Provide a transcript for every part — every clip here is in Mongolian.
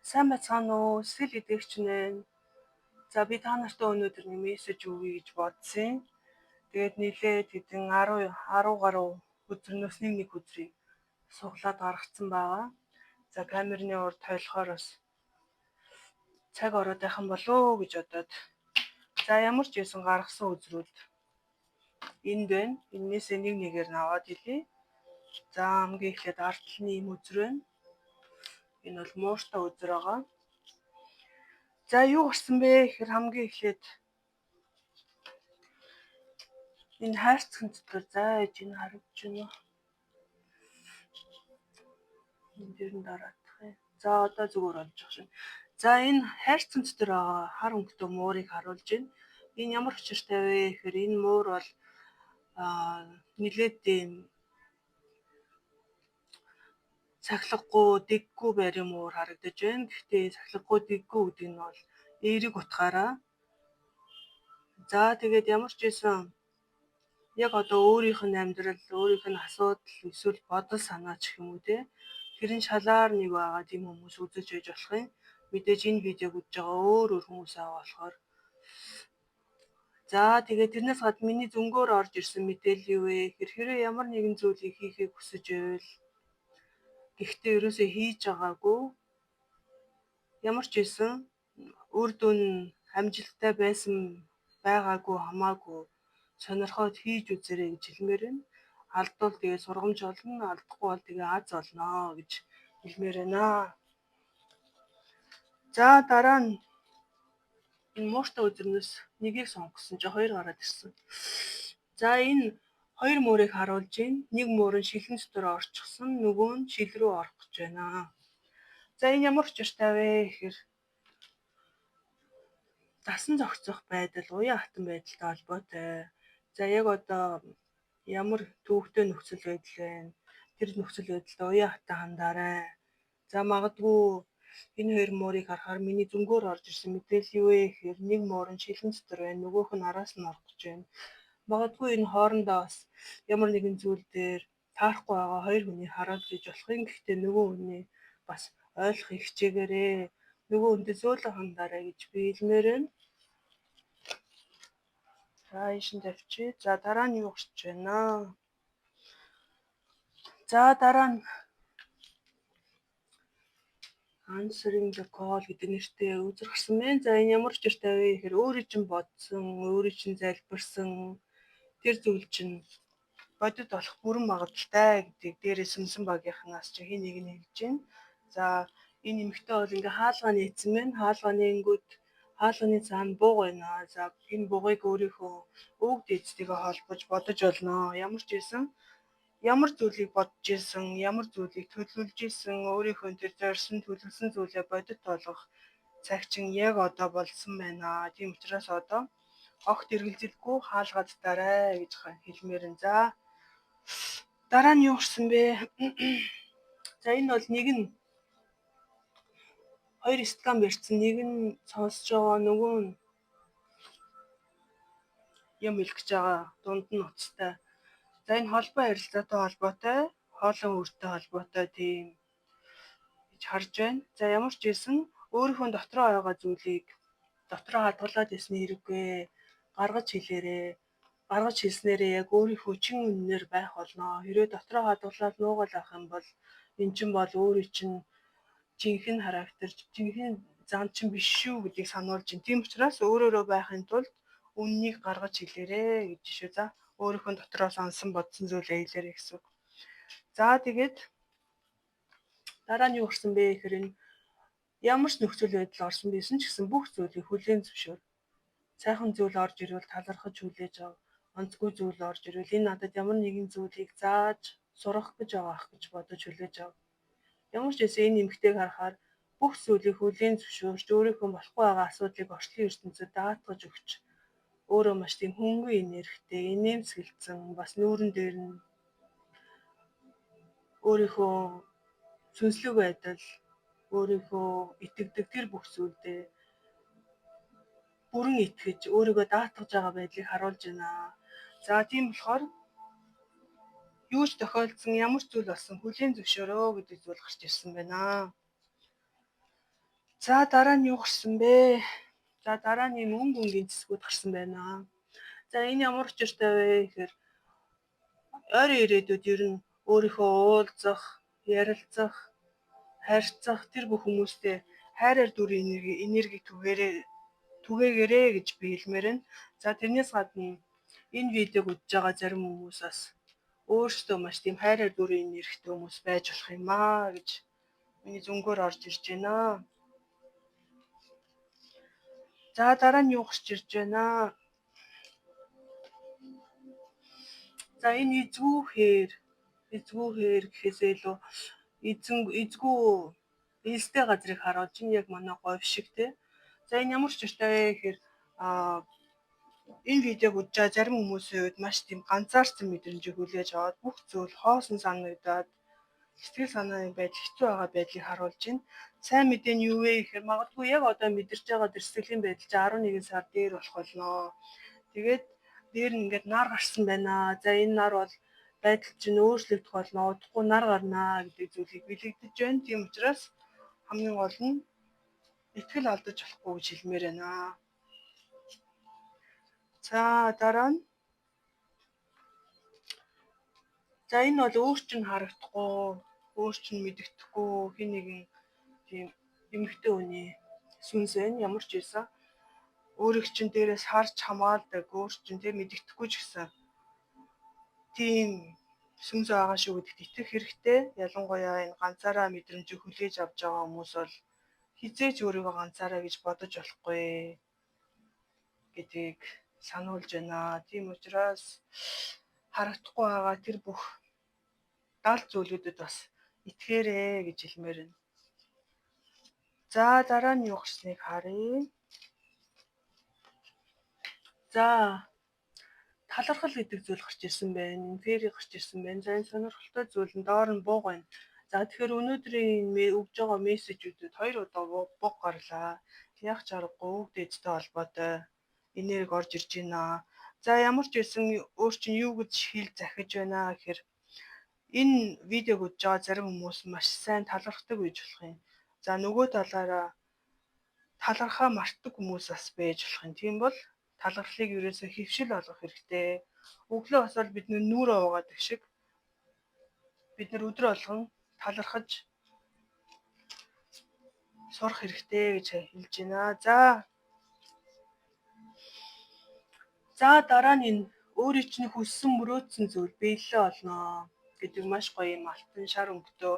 Сайн байцгаана уу? Сэтгэл идэгч нэ. За би та нартай өнөөдөр нэг мессеж өгье гэж бодсон. Тэгээд нийлээд хэдэн 10 гаруй өдрнөөс нэг өдрийг суглаад гаргацсан байгаа. За камерны урд тойлохоор бас цаг ороод байх юм болоо гэж бодоод. За ямар ч байсан гаргасан өдрүүд энд байна. Эннээс нэгээр наваад хэлье. За хамгийн эхлээд артлын ийм өдөр байна. Энэ бол мууртай өдөр байгаа. За юу гарсан бэ гэхээр хамгийн эхлээд энэ хайрцагт дотор зааж энэ харагдаж байна. Энэ дэр нь дараадах юм. За одоо зүгээр болж байгаа шин. За энэ хайрцагт дотор байгаа хар өнгөтэй муурыг харуулж байна. Энэ ямар учиртай вэ гэхээр энэ муур бол нилээд ийм цахилгагүй дэггүй байрын муур харагдаж байна. Гэхдээ цахилгагүй дэггүй гэдэг нь бол эерэг утгаараа. За тэгээд ямар ч байсан яг одоо өөрийнх нь амьдрал, өөрийнх нь асуудал, эсвэл бодол санаа ч юм уу те. Тэрэн шалаар нэг байгаа тийм хүмүүс үзэж байж болох юм. Мэдээж энэ видеог үзэж байгаа өөр хүмүүс байгаа болохоор. За тэгээд тэрнээс гадна миний зөнгөөр орж ирсэн мэдээлэл юу вэ? Хэрэг ямар нэгэн зүйлийг хийхийг хүсэж байвал гэхдээ ерөөсөө хийж байгаагүй. Ямар ч байсан үр дүн амжилттай байсан байгаагүй хамаагүй сонирхоод хийж үзээрэй гэж хэлмээр байна. Алдвал тэгээ сургамж олно, алдахгүй бол тэгээ аз олно гэж хэлмээр байна. За дараа нь энэ мууртай өдрнөөс нэгийг сонгосон чи хоёр гараад ирсэн. За энэ хоёр муурыг харуулж байна. Нэг муур нь шилэн дотор орчихсон, нөгөө нь шил рүү орох гэж байна. За энэ ямар учиртай вэ гэхээр дасан зохицох байдал, уян хатан байдалтай холбоотой. За яг одоо ямар төвөгтэй нөхцөл байдал байна. Тэр нөхцөл байдалтай уян хатан хандаарай. За магадгүй энэ хоёр муурыг харахаар миний зөнгөөр орж ирсэн мэдээлэл юу вэ гэхээр нэг муур нь шилэн дотор байна, нөгөөх нь араас нь орох гэж байна. Магадгүй энэ хоорондоо бас ямар нэгэн зүйл дээр таарахгүй байгаа хоёр хүний хараалж иж болох юм. Гэхдээ нөгөө хүний бас ойлгохыг хичээгээрэй. Нөгөө хүнтэй зөөлөн хандаарай гэж би хэлмээр байна. За ийшин тавьчих. За дараа нь юу гарч байна? За дараа нь answering the call гэдэг нэртэй үзэр гарсан байна. За энэ ямар учиртай вэ гэхээр өөрийн чинь бодсон, өөрийн чинь залбирсан тэр зүйл чинь бодит болох бүрэн магадaltaй гэдгийг дээрээ сүнсэн багийнхнаас чи хин нэг нь хэлж байна. За энэ эмэгтэй бол ингээ хаалгаа нээсэн байна. Хаалгаа нээнгүүд хаалганы цаана бууг байна. За энэ буугыг өөрийнхөө өвөг дээдстэйгээ холбож бодож болно. Ямар ч байсан ямар зүйлийг бодож исэн, ямар зүйлийг төлөвлөж исэн, өөрийнхөө тэр зорьсон төлөвлөсөн зүйлээ бодит болгох цаг чинь яг одоо болсон байна. Тийм учраас одоо огт эргэлзэлгүй хаалгаад дарай гэж хэлмээр энэ. За дараа нь юу гарсан бэ? За энэ бол нэг нь хоёр стакан барьсан, нэг нь сонсож байгаа, нөгөө нь юм хэлэх гэж байгаа. Дунд нь уцтай. За энэ холбоо харилцаатай холбоотой, хоолой үртэй холбоотой тийм гэж харж байна. За ямар ч байсан өөрийнхөө дотроо байгаа зүйлийг дотроо хадгалаад ясны хэрэггүй. Гаргаж хэлээрээ. Гаргаж хэлснээрээ яг өөрийнхөө чин үннээр байх болно. Хэрвээ дотроо хадгалаад нуугаад авах юм бол эн чинь бол өөрийн чинь жинхэнэ характер, жинхэнэ зан чинь биш шүү гэдгийг сануулж байна. Тийм учраас өөрөөрөө байхын тулд үннийг гаргаж хэлээрээ гэж шүү. За өөрийнхөө дотроо сонсон бодсон зүйлээ хэлээрэй гэсэн. За тэгээд дараа нь юу гарсан бэ гэхээр энэ ямар ч нөхцөл байдал орсон байсан ч гэсэн бүх зүйлийг хүлээн зөвшөөр. Сайхан зүйл орж ирвэл талархаж хүлээж ав. Онцгүй зүйл орж ирвэл энэ надад ямар нэгэн зүйлийг зааж сурах гэж байгаа ах гэж бодож хүлээж ав. Ямар ч байсан энэ эмэгтэйг харахаар бүх зүйлийг хүлээн зөвшөөрч өөрийнхөө болохгүй байгаа асуудлыг орчлон ертөнцөд даатгаж өгч өөрөө маш тийм хөнгөн энергитэй, инээмсэглэлцэн бас нүүрэн дээр нь өөрийнхөө сүнслэг байдал, өөрийнхөө итгэдэг тэр бүх зүйлдээ бүрэн итгэж өөрийгөө даатгаж байгаа байдлыг харуулж байна. За тийм болохоор юу ч тохиолдсон, ямар ч зүйл болсон хүлээн зөвшөөрөө гэдэг зүйл гарч ирсэн байна. За дараа нь юу гарсан бэ? За дараа нь ийм өнгө өнгийн цэсгүүд гарсан байна. За энэ ямар учиртай вэ гэхээр ойрын ирээдүйд ер нь өөрийнхөө уулзах, ярилцах, харьцах тэр бүх хүмүүстэй хайраар дүрийн энерги түгээгээрэй гэж би хэлмээр байна. За тэрнээс гадна энэ видеог үзэж байгаа зарим хүмүүс бас өөрсдөө маш тийм хайраар дүрийн энергитэй хүмүүс байж болох юм аа гэж миний зүнгөөр орж ирж байна. За дараа нь юу гарч ирж байна? За энэ эзгүй хээр гэхээсээ илүү эзгүй ээлжтэй газрыг харуулж энэ яг манай говь шиг те. За энэ ямар ч учиртай вэ гэхээр энэ видеог үзэж байгаа зарим хүмүүсийн хувьд маш тийм ганцаарсан мэдрэмжийг хүлээж аваад бүх зүйл хоосон санагдаад сэтгэл санааны байдал хэцүү байгаа байдлыг харуулж байна. Сайн мэдээ нь юу вэ гэхээр магадгүй яг одоо мэдэрч байгаа тэр сэтгэлийн байдал чи 11 сар дээр болох болно. Тэгээд дээр нь ингээд нар гарсан байна. За энэ нар бол байдал чинь өөрчлөгдөх болно. Удахгүй нар гарнаа гэдэг зүйлийг бэлэгдэж байна. Тийм учраас хамгийн гол нь итгэл алдаж болохгүй гэж хэлмээр байна. За дараа нь за энэ бол өөр чинь харагдахгүй, өөр чинь мэдэгдэхгүй хин нэгэн тийм эмэгтэй хүний сүнс байна. Ямар ч байсан өөрийг чинь дээрээс харж хамгаалдаг, өөр чинь тийм мэдэгдэхгүй ч гэсэн тийм сүнс байгаа шүү гэдэгт итгэх хэрэгтэй. Ялангуяа энэ ганцаараа мэдрэмжийг хүлээж авч байгаа хүмүүс бол хизээч өөрийгөө ганцаараа гэж бодож болохгүй гэдгийг сануулж байна. Тийм учраас харагдахгүй байгаа тэр бүх дал зүйлүүдэд бас итгээрэй гэж хэлмээр байна. За дараа нь юу гарсныг харъя. За талархал гэдэг зүйл гарч ирсэн байна. Фэри гарч ирсэн байна. За энэ сонирхолтой зүйл нь доор нь бууг байна. За тэгэхээр өнөөдрийн өгж байгаа мессежүүдэд 2 удаа бууг гарлаа. Яг ч аргагүй үг дээдтэй холбоотой энерги орж ирж байна. За ямар ч байсан өөр чинь юу гэж хэл захиж байна гэхээр энэ видеог үзэж байгаа зарим хүмүүс маш сайн талархдаг гэж болох юм. За нөгөө талаараа талархаа мартдаг хүмүүс бас байж болох юм. Тийм бол талархлыг ерөөсөө хөвшил болгох хэрэгтэй. Өглөө босоод бид нүрээ угаадаг шиг бид нар өдрө болгон талархаж сурах хэрэгтэй гэж хэлж байна. За дараа нь энэ өөрийн чинь хүссэн мөрөөдсөн зүйл биелэлээ олно гэдэг маш гоё юм алтан шар өнгөтэй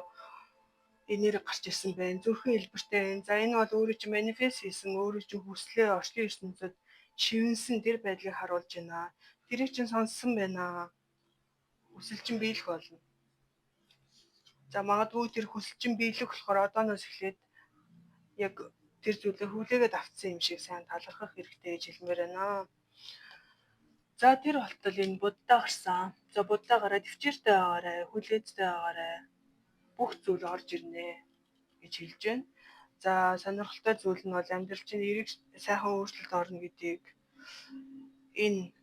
энерги гарч ирсэн байна. Зүрхэн хэлбэртэй байна. За энэ бол өөрийн чинь манифест хийсэн, өөрийн чинь хүслээ орчлон ертөнцид шивнсэн тэр байдлыг харуулж байна. Тэрийг чинь сонссон байна. Хүсэл чинь биелэх болно. За магадгүй тэр хүсэл чинь биелэх болохоор одооноос эхлээд яг тэр зүйлээ хүлээгээд авцсан юм шиг сайн талархах хэрэгтэй гэж хэлмээр байна. За тэр болтол энэ Будда гарсан. За Будда гараад төвчээртэй байгаарай, хүлээцтэй байгаарай. Бүх зүйл орж ирнэ гэж хэлж байна. За сонирхолтой зүйл нь бол амьдрал чинь эрийг сайхан өөрчлөлт орно гэдгийг энэ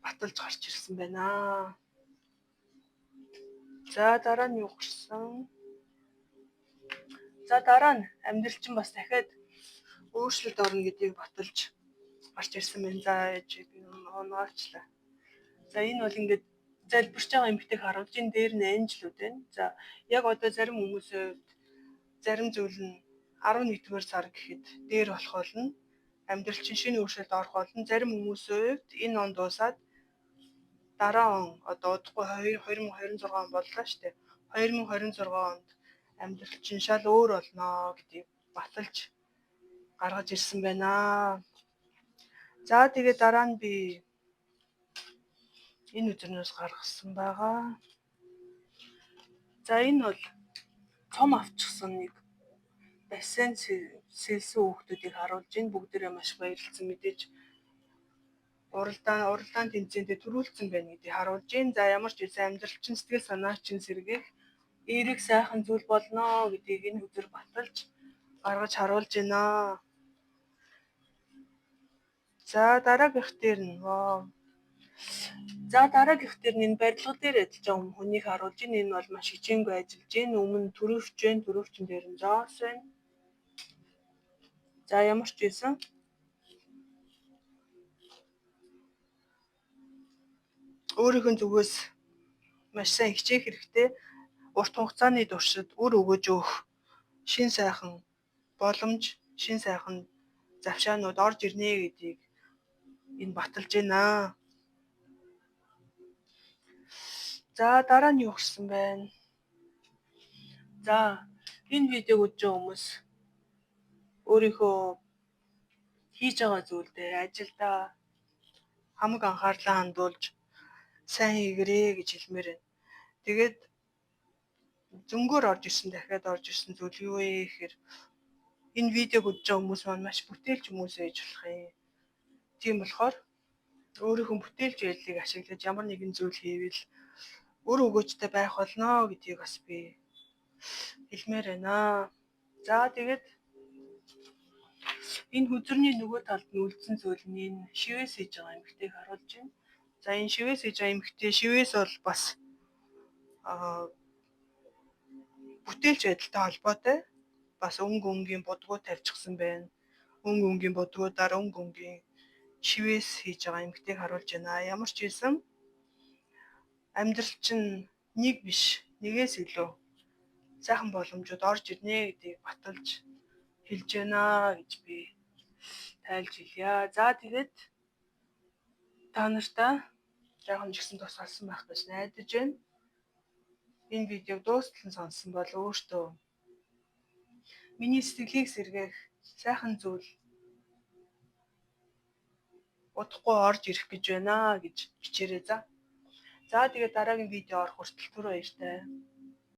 баталж гарч ирсэн байна. За дараа нь юу гарсан? За дараа нь амьдрал чинь бас дахиад өөрчлөлт орно гэдгийг баталж гарч ирсэн байна. За ээж оноочлаа. За энэ бол ингээд залбирч байгаа эмэгтэйг харуулж энэ дээр нь анжлууд байна. За яг одоо зарим хүмүүсийн хувьд зарим зүйл нь 11-р сар гэхэд дээр болох болно. Амьдрал чинь шинэ өөрчлөлт орох болно. Зарим хүмүүсийн хувьд энэ он дуусаад дараа он одоо удахгүй 2026 он боллоо шүү дээ. 2026 онд амьдрал чинь шал өөр болно гэдгийг баталж гаргаж ирсэн байна. За тэгээ дараа нь би энэ үзэрнээс гаргасан байгаа. За энэ бол цом авчихсан нэг бассейн сэлсэн хүүхдүүдийг харуулж байна. Бүгдээрээ маш баярлсан мэдээж уралдаан тэмцээндээ төрүүлсэн байна гэдгийг харуулж байна. За ямар ч үсэн амьдрал чинь сэтгэл санаа чинь сэргээх эерэг сайхан зүйл болно гэдгийг энэ үзэр баталж гаргаж харуулж байна. За дараагийнх дээр нь энэ барилга дээр ажиллаж байгаа хүнийг харуулж байна. Энэ бол маш хичээнгүй ажиллаж байна. Өмнө төрөвч байна. Төрөвчн дээр нь зоос байна. За ямар ч байсан өөрийнхөө зүгээс маш сайн хичээх хэрэгтэй. Урт хугацааны туршид үр өгөөж өгөх шин сайхан боломж, шин сайхан завшаанууд орж ирнэ гэдгийг энэ баталж байна. За дараа нь юу гэсэн байна? За энэ видеог үзэж байгаа хүмүүс өөрийнхөө хийж байгаа зүйл дээр ажилдаа хамаг анхаарлаа хандуулж сайн хийгэрээ гэж хэлмээр байна. Тэгээд зөнгөөр орж ирсэн, дахиад орж ирсэн зүйл юу вэ гэхээр энэ видеог үзэж байгаа хүмүүс маань маш бүтээлч хүмүүс байж болох юм. Тийм болохоор өөрийнхөө бүтээлч байдлыг ашиглаж ямар нэгэн зүйл хийвэл үр өгөөжтэй байх болно гэдгийг бас би хэлмээр байна. За тэгээд энэ хүзрний нөгөө талд нь үлдсэн зүйл нь энэ шивээс хийж байгаа эмэгтэйг харуулж байна. За энэ шивээс хийж байгаа эмэгтэй шивээс бол бас бүтээлч байдалтай холбоотой. Бас өнгийн будгуу тавьчихсан байна. Өнгийн будгуудаар өнгийн шивээс хийж байгаа эмэгтэйг харуулж байна. Ямар ч хэлсэн амьдрал чинь нэг биш, нэгээс илүү сайхан боломжууд орж ирнэ гэдгийг баталж хэлж байна гэж би тайлж хэлье. За тэгээд та нартай жоохон ч гэсэн тус олсон байх гэж найдаж байна. Энэ видеог дуустал нь сонссон бол өөртөө миний сэтгэлийг сэргээх сайхан зүйл удахгүй орж ирэх гэж байна гэж хичээрээ за. За тэгээд дараагийн видео орох хүртэл түр баяртай.